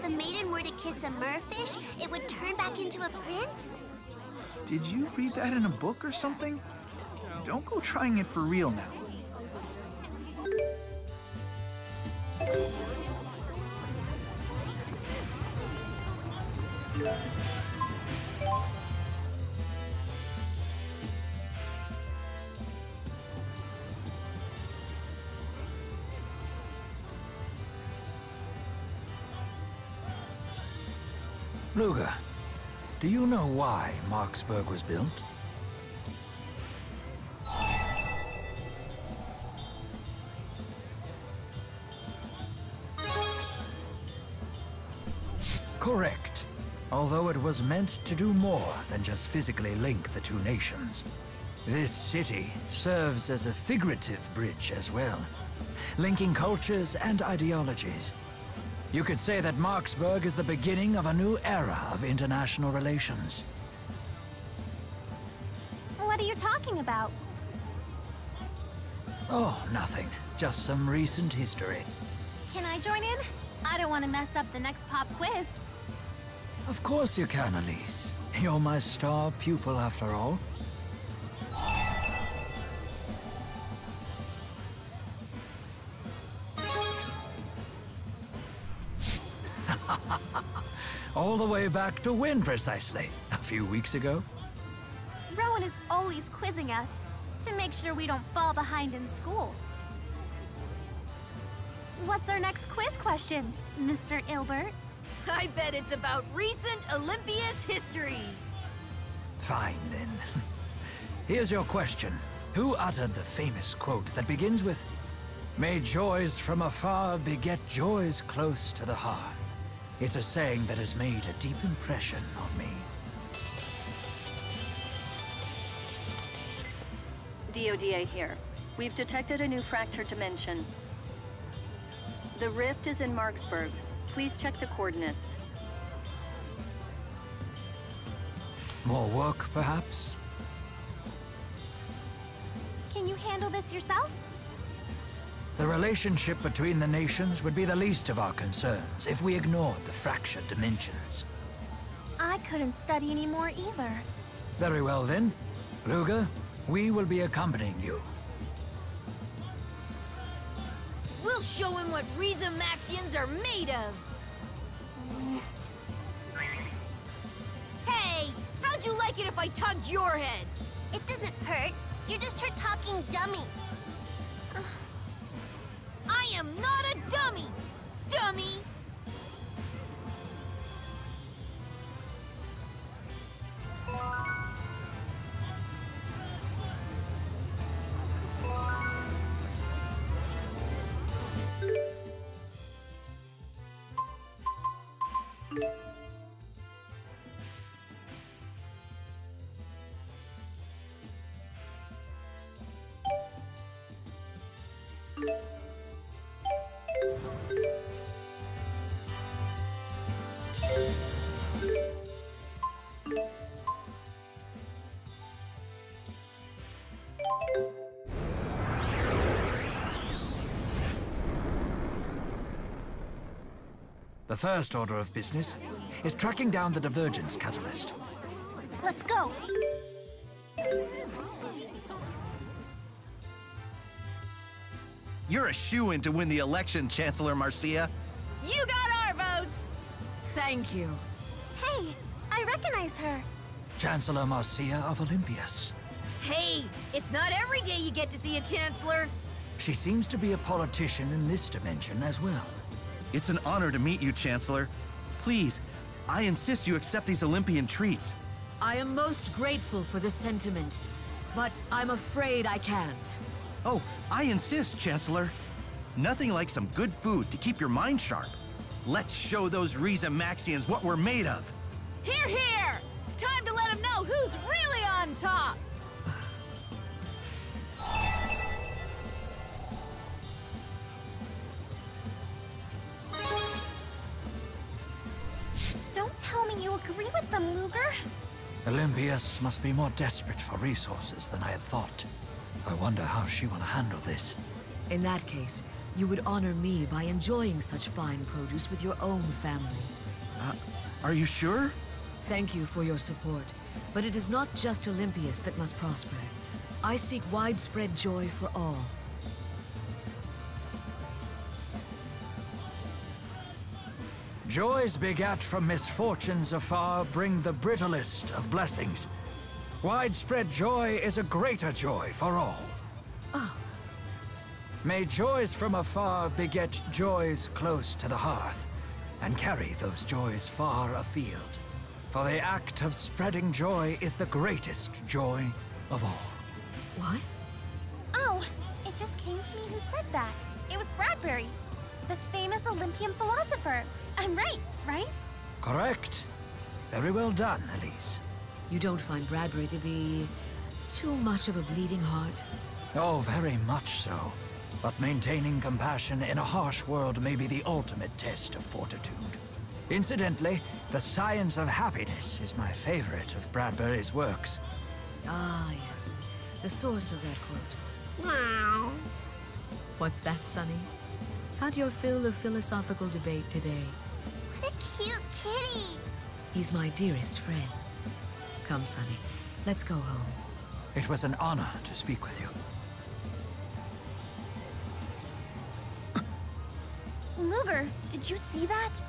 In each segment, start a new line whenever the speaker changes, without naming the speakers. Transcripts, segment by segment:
a maiden were to kiss a merfish, it would turn back into a prince?
Did you read that in a book or something? Don't go trying it for real now.
Luga, do you know why Marksburg was built? Correct. Although it was meant to do more than just physically link the two nations. This city serves as a figurative bridge as well, linking cultures and ideologies. You could say that Marksburg is the beginning of a new era of international relations.
What are you talking about?
Oh, nothing. Just some recent history.
Can I join in? I don't want to mess up the next pop quiz.
Of course you can, Elise. You're my star pupil after all. All the way back to when, precisely? A few weeks ago?
Rowan is always quizzing us to make sure we don't fall behind in school. What's our next quiz question, Mr. Ilbert?
I bet it's about recent Olympia's history.
Fine, then. Here's your question. Who uttered the famous quote that begins with, "May joys from afar beget joys close to the hearth"? It's a saying that has made a deep impression on me.
DODA here. We've detected a new fractured dimension. The rift is in Marksburg. Please check the coordinates.
More work, perhaps?
Can you handle this yourself?
The relationship between the nations would be the least of our concerns if we ignored the fractured dimensions.
I couldn't study anymore either.
Very well then. Luga, we will be accompanying you.
We'll show him what WCamicase are made of. Hey, how'd you like it if I tugged your head?
It doesn't hurt. You're just her talking dummy.
I am not a dummy, dummy!
The first order of business is tracking down the divergence catalyst.
Let's go.
You're a shoo-in to win the election, Chancellor Marcia.
You got our votes!
Thank you.
Hey, I recognize her.
Chancellor Marcia of Olympias.
Hey, it's not every day you get to see a Chancellor.
She seems to be a politician in this dimension as well.
It's an honor to meet you, Chancellor. Please, I insist you accept these Olympian treats.
I am most grateful for the sentiment, but I'm afraid I can't.
Oh, I insist, Chancellor. Nothing like some good food to keep your mind sharp. Let's show those WCamicaseans what we're made of.
Hear, hear! It's time to let them know who's really on top!
Don't tell me you agree with them, Luger.
Olympias must be more desperate for resources than I had thought. I wonder how she will handle this.
In that case, you would honor me by enjoying such fine produce with your own family.
Are you sure?
Thank you for your support, but it is not just Olympius that must prosper. I seek widespread joy for all.
Joys begat from misfortunes afar bring the brittlest of blessings. Widespread joy is a greater joy for all. May joys from afar beget joys close to the hearth, and carry those joys far afield. For the act of spreading joy is the greatest joy of all.
What?
Oh, it just came to me who said that. It was Bradbury, the famous Olympian philosopher. I'm right, right?
Correct. Very well done, Elise.
You don't find Bradbury to be too much of a bleeding heart?
Oh, very much so. But maintaining compassion in a harsh world may be the ultimate test of fortitude. Incidentally, The Science of Happiness is my favorite of Bradbury's works.
Ah, yes. The source of that quote. What's that, Sonny? How'd your fill of philosophical debate today?
What a cute kitty!
He's my dearest friend. Come, Sonny. Let's go home.
It was an honor to speak with you.
Luger, did you see that?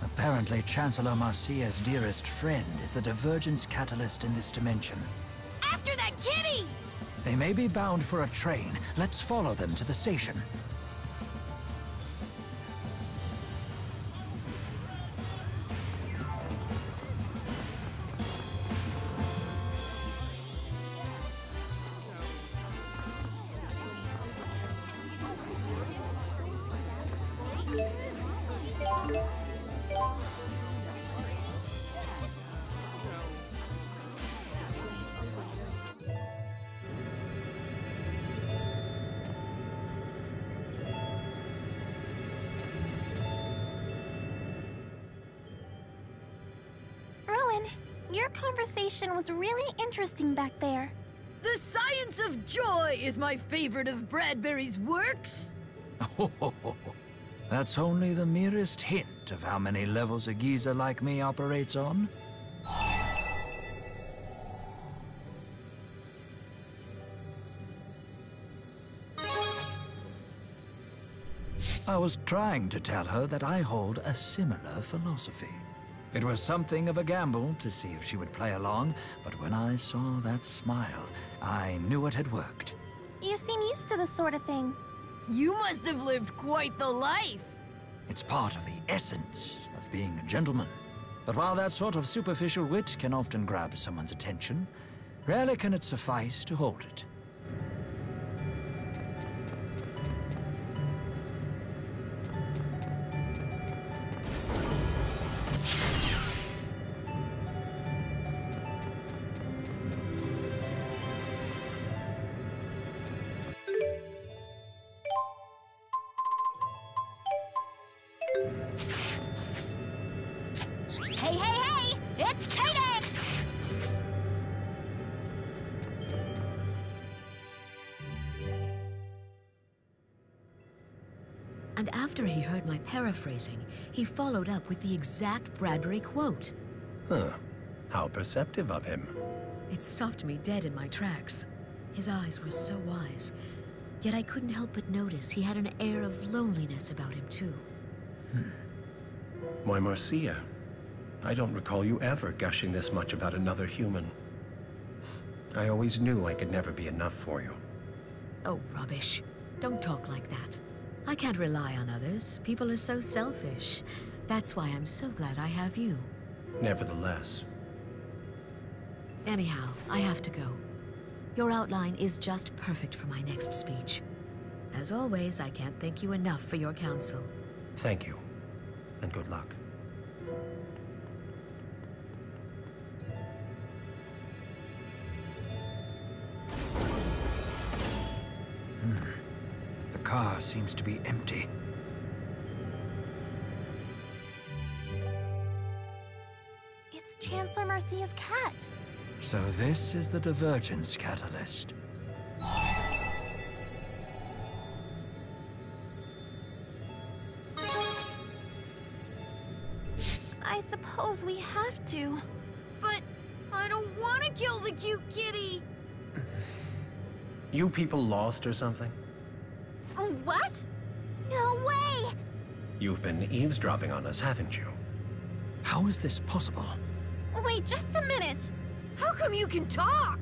Apparently, Chancellor Marcia's dearest friend is the divergence catalyst in this dimension.
After that kitty!
They may be bound for a train. Let's follow them to the station.
Your conversation was really interesting back there.
The Science of Joy is my favorite of Bradbury's works.
That's only the merest hint of how many levels a geezer like me operates on. I was trying to tell her that I hold a similar philosophy. It was something of a gamble to see if she would play along, but when I saw that smile, I knew it had worked.
You seem used to this sort of thing.
You must have lived quite the life.
It's part of the essence of being a gentleman. But while that sort of superficial wit can often grab someone's attention, rarely can it suffice to hold it.
Hey, hey, hey! It's payday!
And after he heard my paraphrasing, he followed up with the exact Bradbury quote.
Huh. How perceptive of him.
It stopped me dead in my tracks. His eyes were so wise, yet I couldn't help but notice he had an air of loneliness about him, too.
Why, Marcia, I don't recall you ever gushing this much about another human. I always knew I could never be enough for you.
Oh, rubbish. Don't talk like that. I can't rely on others. People are so selfish. That's why I'm so glad I have you.
Nevertheless.
Anyhow, I have to go. Your outline is just perfect for my next speech. As always, I can't thank you enough for your counsel.
Thank you, and good luck.
The car seems to be empty.
It's Chancellor Marcia's cat.
So this is the divergence catalyst.
I suppose suppose we have to.
But I don't want to kill the cute kitty.
You people lost or something?
What?
No way!
You've been eavesdropping on us, haven't you?
How is this possible?
Wait just a minute.
How come you can talk?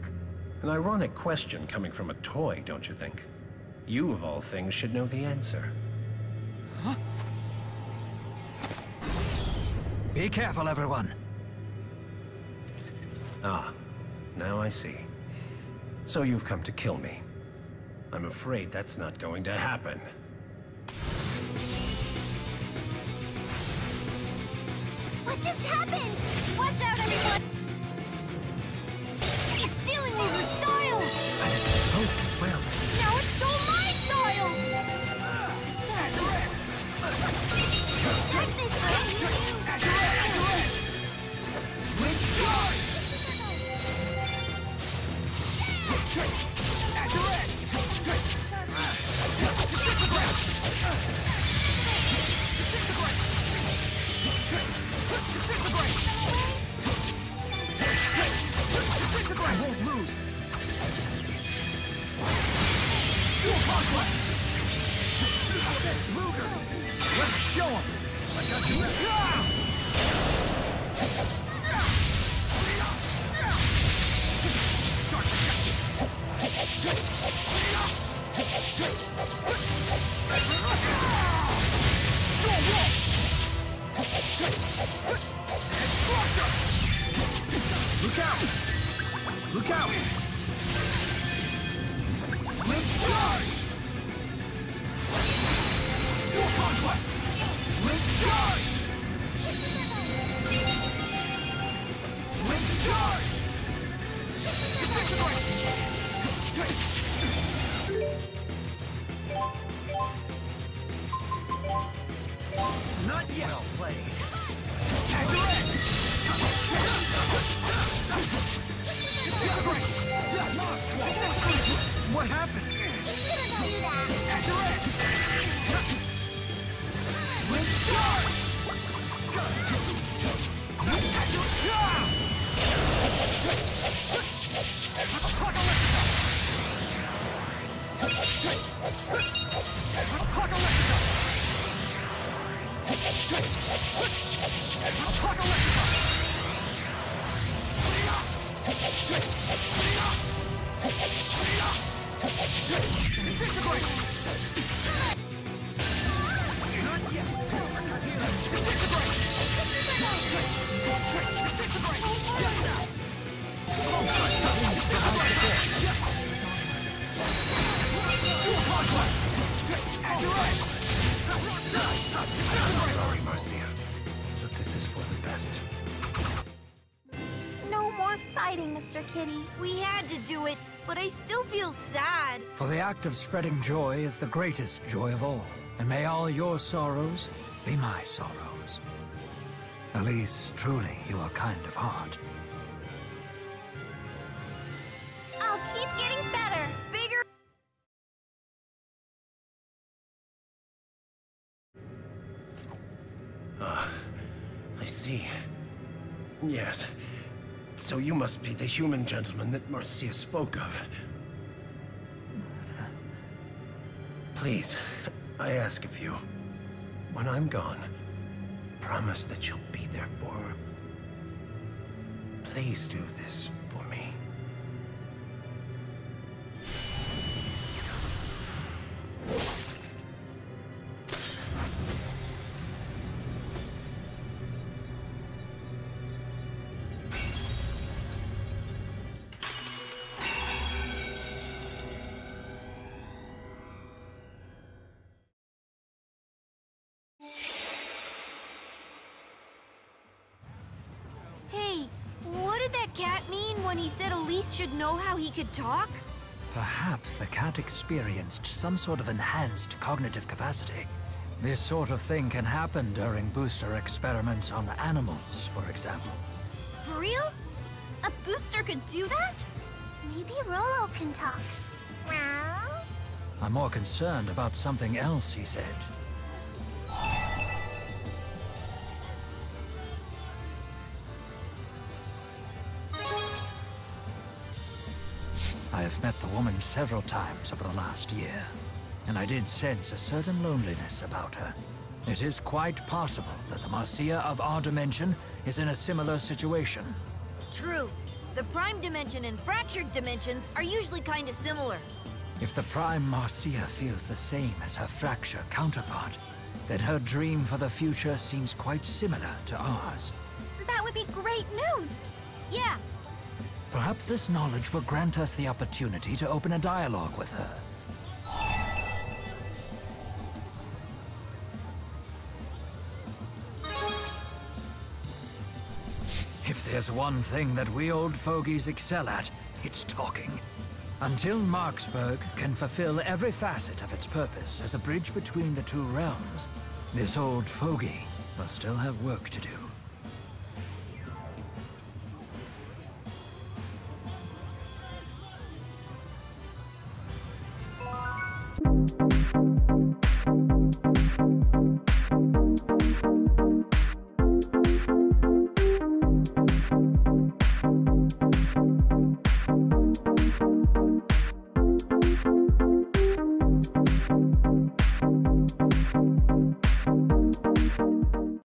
An ironic question coming from a toy, don't you think? You, of all things, should know the answer.
Be careful, everyone.
Ah, now I see. So you've come to kill me. I'm afraid that's not going to happen.
What just happened?
Watch out, everyone!
It's stealing Luger's style!
And it spoke as well.
Now it stole my style!
Take this, Rex!
I won't lose. Dual conquest. Luger, let's show him. I got you back. Look out! Look out! Wind charge! Dual conquest! Wind charge! Wind charge! Disintegrate! Not yet! Well played. What happened?
You shouldn't do that!
Wind charge!
I'm sorry, Marcia, but this is for the best.
No more fighting, Mr. Kitty.
We had to do it, but I still feel sad.
For the act of spreading joy is the greatest joy of all. And may all your sorrows be my sorrows. Elise, truly, you are kind of heart.
I'll keep getting better.
Bigger.
I see. Yes. So you must be the human gentleman that Marcia spoke of. Please, I ask of you, when I'm gone, promise that you'll be there for her. Please do this for me.
Hey, what did that cat mean when he said Elise should know how he could talk?
Perhaps the cat experienced some sort of enhanced cognitive capacity. This sort of thing can happen during booster experiments on animals, for example.
For real?
A booster could do that?
Maybe Rolo can talk.
I'm more concerned about something else he said. I have met the woman several times over the last year, and I did sense a certain loneliness about her. It is quite possible that the Marcia of our dimension is in a similar situation.
True. The prime dimension and fractured dimensions are usually kinda similar.
If the prime Marcia feels the same as her fracture counterpart, then her dream for the future seems quite similar to ours.
That would be great news!
Yeah,
Perhaps this knowledge will grant us the opportunity to open a dialogue with her. If there's one thing that we old fogies excel at, it's talking. Until Marksburg can fulfill every facet of its purpose as a bridge between the two realms, this old fogey will still have work to do.